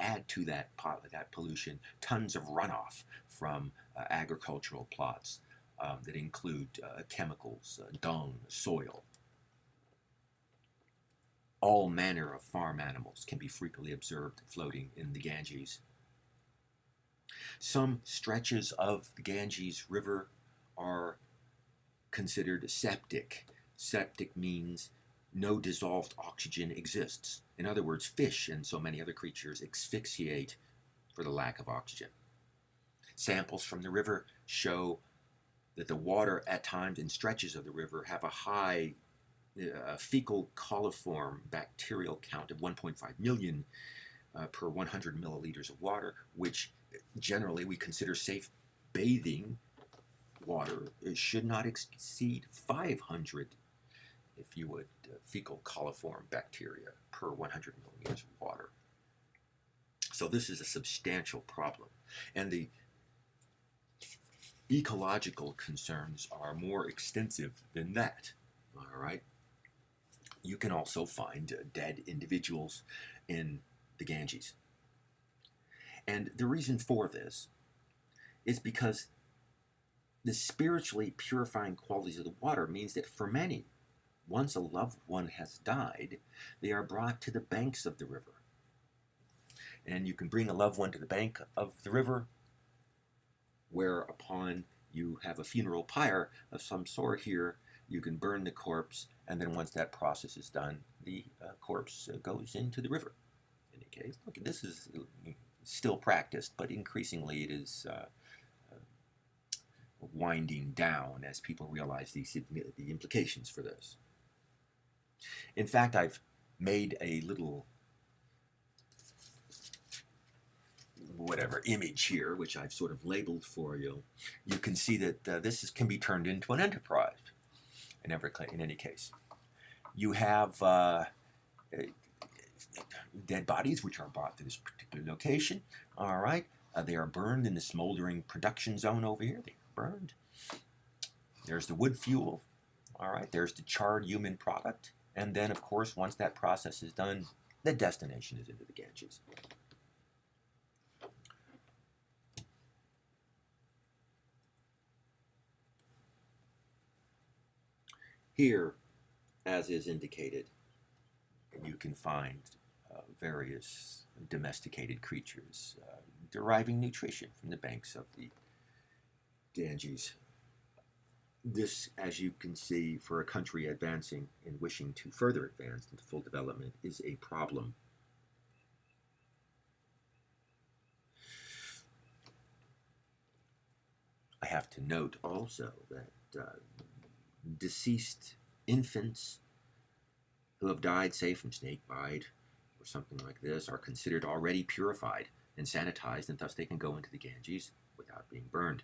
add to that pollution tons of runoff from agricultural plots that include chemicals, dung, soil. All manner of farm animals can be frequently observed floating in the Ganges. Some stretches of the Ganges River are considered septic. Septic means no dissolved oxygen exists. In other words, fish and so many other creatures asphyxiate for the lack of oxygen. Samples from the river show that the water at times in stretches of the river have a high fecal coliform bacterial count of 1.5 million per 100 milliliters of water, which generally we consider safe bathing water. It should not exceed 500, if you would, fecal coliform bacteria per 100 milliliters of water. So this is a substantial problem. And the ecological concerns are more extensive than that. All right. You can also find dead individuals in the Ganges. And the reason for this is because the spiritually purifying qualities of the water means that for many, once a loved one has died, they are brought to the banks of the river. And you can bring a loved one to the bank of the river, whereupon you have a funeral pyre of some sort here. You can burn the corpse, and then once that process is done, the corpse goes into the river. In any case, look, this is still practiced, but increasingly it is winding down as people realize the implications for this. In fact, I've made a little image here, which I've sort of labeled for you. You can see that can be turned into an enterprise. In any case, you have dead bodies which are brought to this particular location. All right, they are burned in the smoldering production zone over here. They are burned. There's the wood fuel. All right, there's the charred human product, and then of course, once that process is done, the destination is into the Ganges. Here, as is indicated, you can find various domesticated creatures deriving nutrition from the banks of the Ganges. This, as you can see, for a country advancing and wishing to further advance into full development, is a problem. I have to note also that deceased infants who have died, say, from snake bite or something like this, are considered already purified and sanitized, and thus they can go into the Ganges without being burned.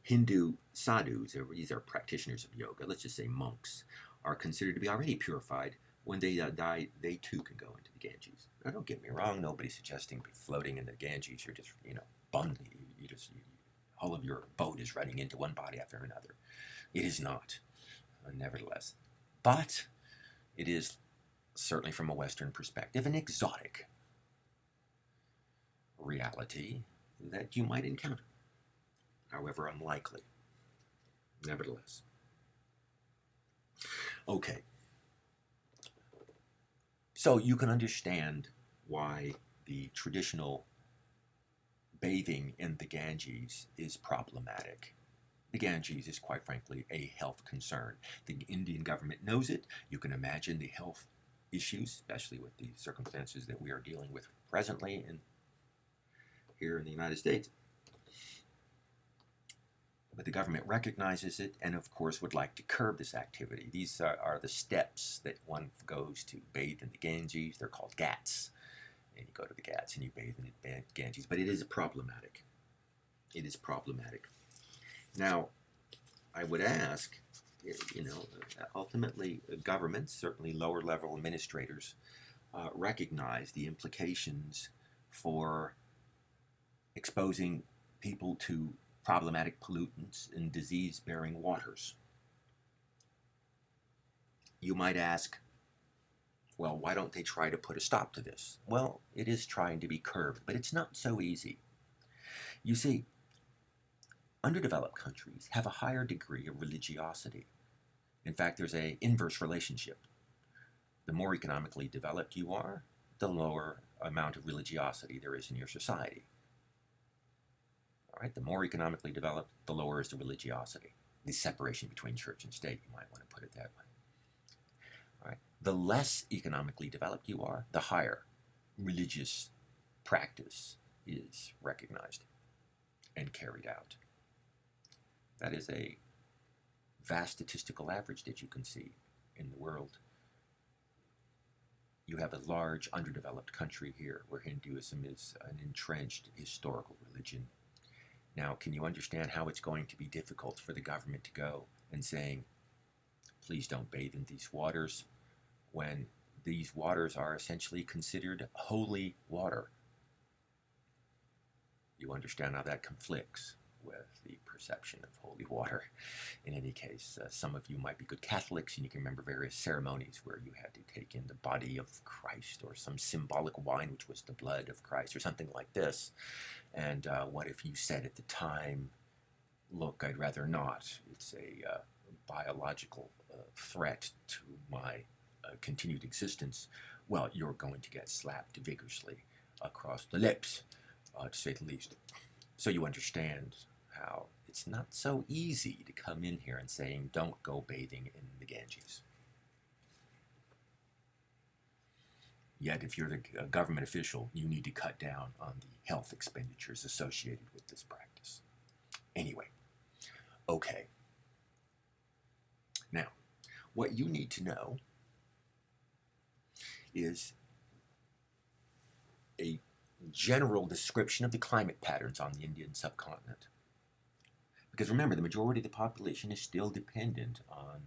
Hindu sadhus, these are practitioners of yoga, let's just say monks, are considered to be already purified. When they die, they too can go into the Ganges. Now, don't get me wrong, nobody's suggesting floating in the Ganges, you're just, bundling. All of your boat is running into one body after another. It is not, nevertheless. But it is, certainly from a Western perspective, an exotic reality that you might encounter. However unlikely, nevertheless. Okay. So you can understand why the traditional bathing in the Ganges is problematic. The Ganges is, quite frankly, a health concern. The Indian government knows it. You can imagine the health issues, especially with the circumstances that we are dealing with presently here in the United States. But the government recognizes it and, of course, would like to curb this activity. These are the steps that one goes to bathe in the Ganges. They're called Ghats. And you go to the Ghats and you bathe in the Ganges. But it is problematic. It is problematic. Now, I would ask, ultimately governments, certainly lower level administrators, recognize the implications for exposing people to problematic pollutants in disease-bearing waters. You might ask, Well, why don't they try to put a stop to this? Well, it is trying to be curbed, but it's not so easy. You see, underdeveloped countries have a higher degree of religiosity. In fact, there's an inverse relationship. The more economically developed you are, the lower amount of religiosity there is in your society. All right, the more economically developed, the lower is the religiosity. The separation between church and state, you might want to put it that way. All right, the less economically developed you are, the higher religious practice is recognized and carried out. That is a vast statistical average that you can see in the world. You have a large underdeveloped country here where Hinduism is an entrenched historical religion. Now, can you understand how it's going to be difficult for the government to go and saying, please don't bathe in these waters, when these waters are essentially considered holy water? You understand how that conflicts with the perception of holy water. In any case, some of you might be good Catholics and you can remember various ceremonies where you had to take in the body of Christ or some symbolic wine, which was the blood of Christ or something like this. And what if you said at the time, look, I'd rather not. It's a biological threat to my continued existence. Well, you're going to get slapped vigorously across the lips, to say the least. So you understand how it's not so easy to come in here and saying, don't go bathing in the Ganges. Yet, if you're the government official, you need to cut down on the health expenditures associated with this practice. Anyway, okay. Now, what you need to know is a general description of the climate patterns on the Indian subcontinent. Because remember, the majority of the population is still dependent on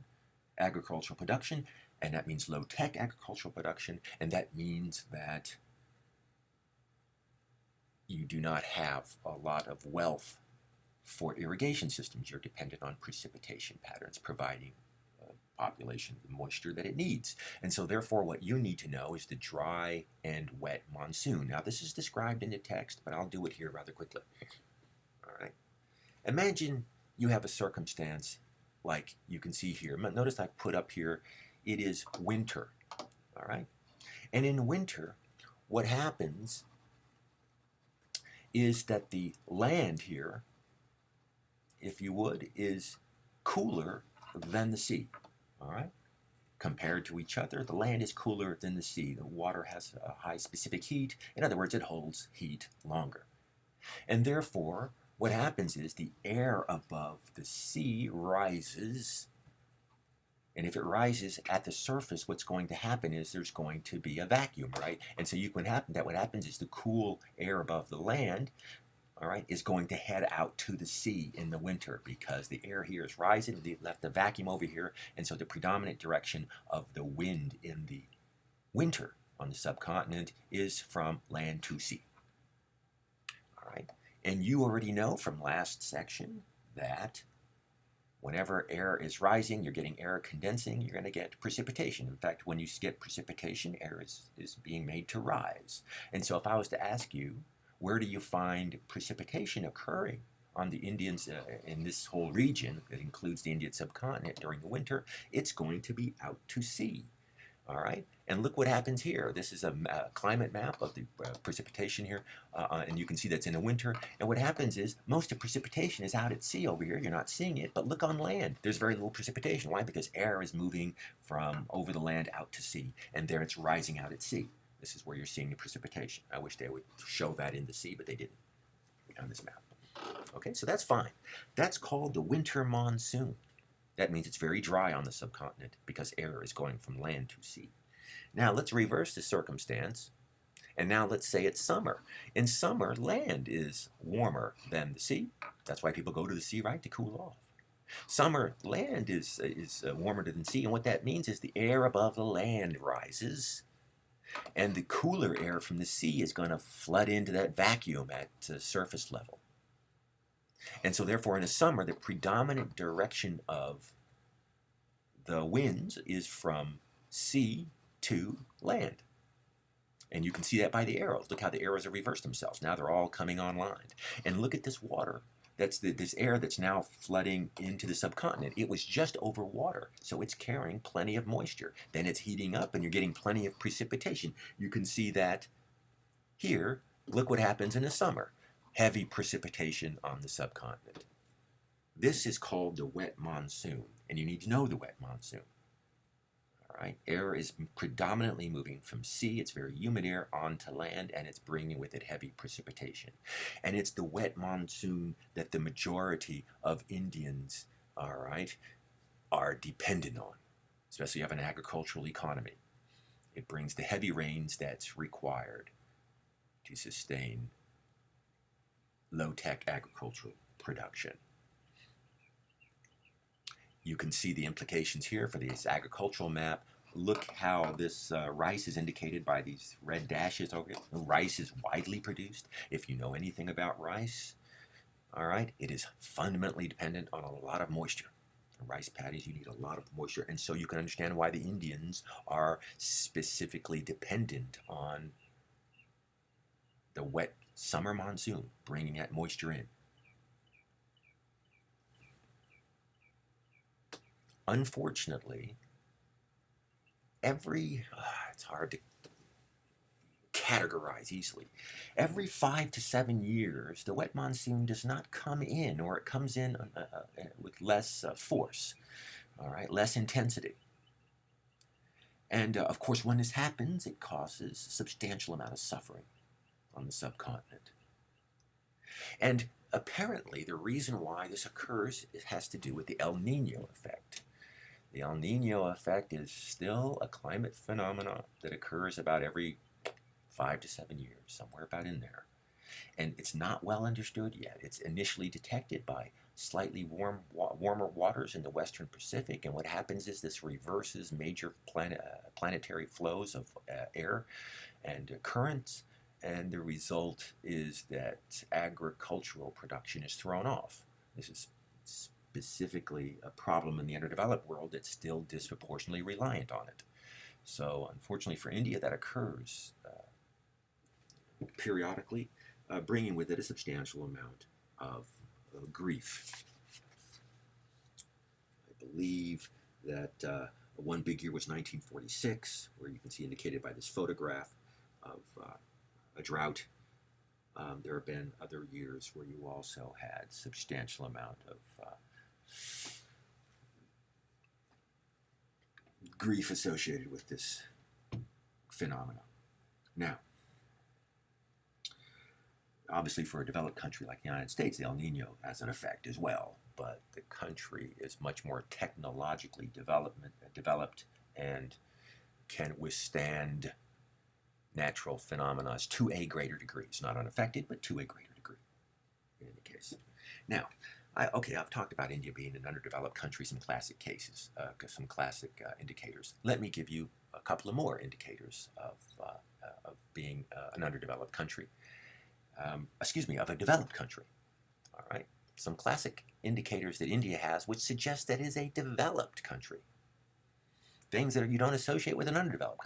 agricultural production, and that means low-tech agricultural production, and that means that you do not have a lot of wealth for irrigation systems. You're dependent on precipitation patterns providing population the moisture that it needs. And so therefore what you need to know is the dry and wet monsoon. Now this is described in the text, but I'll do it here rather quickly. All right. Imagine you have a circumstance like you can see here. Notice I've put up here, it is winter. All right. And in winter, what happens is that the land here, if you would, is cooler than the sea. All right. Compared to each other, the land is cooler than the sea. The water has a high specific heat. In other words, it holds heat longer. And therefore, what happens is the air above the sea rises. And if it rises at the surface, what's going to happen is there's going to be a vacuum, right? And so what happens is the cool air above the land, all right, is going to head out to the sea in the winter because the air here is rising. They left the vacuum over here, and so the predominant direction of the wind in the winter on the subcontinent is from land to sea. All right, and you already know from last section that whenever air is rising, you're getting air condensing, you're going to get precipitation. In fact, when you get precipitation, air is being made to rise. And so if I was to ask you, where do you find precipitation occurring on the Indians in this whole region that includes the Indian subcontinent during the winter? It's going to be out to sea. All right, and look what happens here. This is a climate map of the precipitation here, and you can see that's in the winter. And what happens is most of precipitation is out at sea over here. You're not seeing it, but look on land. There's very little precipitation. Why? Because air is moving from over the land out to sea, and there it's rising out at sea. This is where you're seeing the precipitation. I wish they would show that in the sea, but they didn't on this map. Okay, so that's fine. That's called the winter monsoon. That means it's very dry on the subcontinent because air is going from land to sea. Now let's reverse the circumstance, and now let's say it's summer. In summer, land is warmer than the sea. That's why people go to the sea, right, to cool off. Summer, land is warmer than the sea, and what that means is the air above the land rises, and the cooler air from the sea is going to flood into that vacuum at surface level. And so therefore in the summer, the predominant direction of the winds is from sea to land. And you can see that by the arrows. Look how the arrows have reversed themselves. Now they're all coming online. And look at this water. That's this air that's now flooding into the subcontinent. It was just over water, so it's carrying plenty of moisture. Then it's heating up and you're getting plenty of precipitation. You can see that here. Look what happens in the summer. Heavy precipitation on the subcontinent. This is called the wet monsoon, and you need to know the wet monsoon. All right, air is predominantly moving from sea. It's very humid air onto land, and it's bringing with it heavy precipitation. And it's the wet monsoon that the majority of Indians, all right, are dependent on, especially if you have an agricultural economy. It brings the heavy rains that's required to sustain low-tech agricultural production. You can see the implications here for this agricultural map. Look how this rice is indicated by these red dashes over here. Rice is widely produced. If you know anything about rice, all right, it is fundamentally dependent on a lot of moisture. Rice paddies, you need a lot of moisture. And so you can understand why the Indians are specifically dependent on the wet summer monsoon, bringing that moisture in. Unfortunately, it's hard to categorize easily. Every 5 to 7 years, the wet monsoon does not come in, or it comes in with less force, all right, less intensity. And of course, when this happens, it causes a substantial amount of suffering on the subcontinent. And apparently, the reason why this occurs has to do with the El Nino effect. The El Nino effect is still a climate phenomenon that occurs about every 5 to 7 years, somewhere about in there. And it's not well understood yet. It's initially detected by slightly warmer waters in the Western Pacific, and what happens is this reverses major planetary flows of air and currents, and the result is that agricultural production is thrown off. This is specifically a problem in the underdeveloped world that's still disproportionately reliant on it. So unfortunately for India, that occurs periodically, bringing with it a substantial amount of grief. I believe that one big year was 1946, where you can see indicated by this photograph of a drought. There have been other years where you also had substantial amount of grief associated with this phenomenon. Now, obviously for a developed country like the United States, the El Nino has an effect as well, but the country is much more technologically developed and can withstand natural phenomena to a greater degree. It's not unaffected, but to a greater degree in any case. Now, I've talked about India being an underdeveloped country, some classic cases, some classic indicators. Let me give you a couple of more indicators of being an underdeveloped country. Of a developed country. All right, some classic indicators that India has, which suggest that it is a developed country. Things that you don't associate with an underdeveloped country.